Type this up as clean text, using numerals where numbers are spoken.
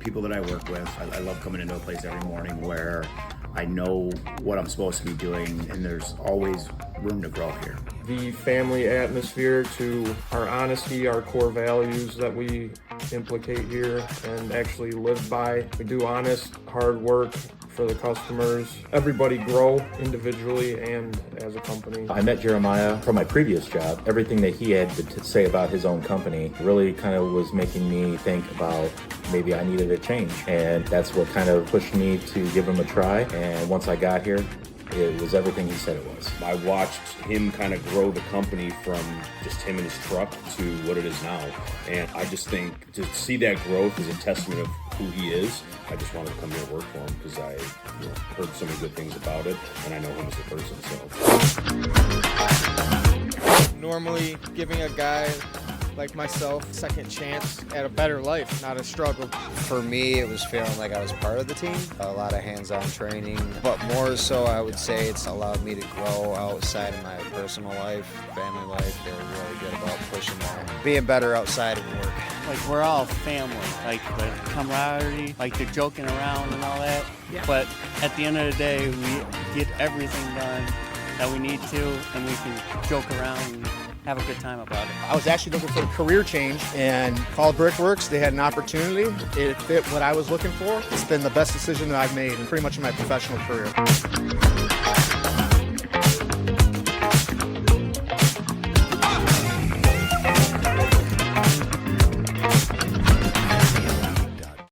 people that I work with. I love coming into a place every morning where I know what I'm supposed to be doing, and there's always room to grow here. The family atmosphere, to our honesty, our core values that we implicate here and actually live by. We do honest, hard work for the customers. Everybody grow individually and as a company. I met Jeremiah from my previous job. Everything that he had to say about his own company really kind of was making me think about maybe I needed a change. And that's what kind of pushed me to give him a try. And once I got here, it was everything he said it was. I watched him kind of grow the company from just him and his truck to what it is now. And I just think to see that growth is a testament of who he is. I just wanted to come here and work for him because I heard so many good things about it, and I know him as a person. So normally giving a guy like myself a second chance at a better life, not a struggle. For me, it was feeling like I was part of the team. A lot of hands-on training, but more so I would say it's allowed me to grow outside of my personal life, family life. They're really good about pushing that, being better outside of work. Like, we're all family, like the camaraderie, like the joking around and all that. Yeah. But at the end of the day, we get everything done that we need to, and we can joke around and have a good time about it. I was actually looking for a career change and called Brickworks. They had an opportunity. It fit what I was looking for. It's been the best decision that I've made pretty much in my professional career.